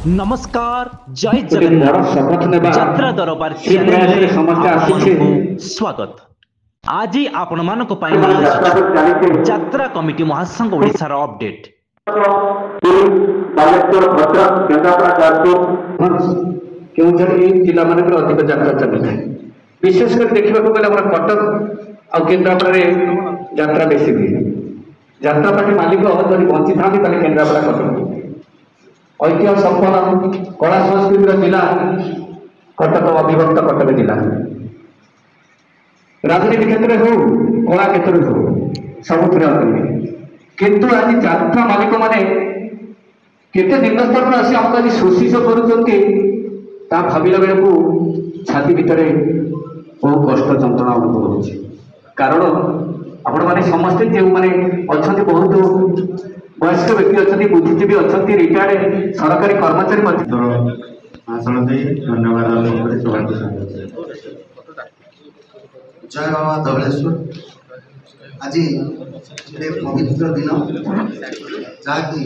नमस्कार जय गोटे बड़ शपथ जगन्नाथ नेबा यात्रा दरबार से प्रयास रे समस्त आसीछे स्वागत। आज आपण मानक पई माने नहीं यात्रा आसुछु तो चलीछे यात्रा कमिटी महासंघ ओडिशार अपडेट। बालेश्वर भद्रक केन्द्रापड़ा जाजपुर केउझर ए जिला मानक अधिक यात्रा चली है। विशेषकर देखा गले कटक आ केन्द्रापड़ा यात्रा बेसी हुए। यात्रा पार्टी मालिक जब बंची था केन्द्रापड़ा कटक ऐतिह्य संपन्न कला संस्कृतिर जिला कटक अविभक्त कटक जिला राजनीति क्षेत्र हो कला क्षेत्र हो सबुथ किंतु आज यात्रा मालिक माने केते निम्न स्तर आसी आमको आज शोषित करुँचा भाविला बेलू छाती भितर बहुत कष्ट जंत्रणा अनुभव हो कारण आपण मैंने समस्ते जो मैंने अच्छा बहुत वयस्क व्यक्ति अच्छा बुद्धिजीवी अच्छा रिटायर्ड सरकारी कर्मचारी भाषण दे धन्यवाद जय बाबा धवलेश्वर आज पवित्र दिन जहाँकि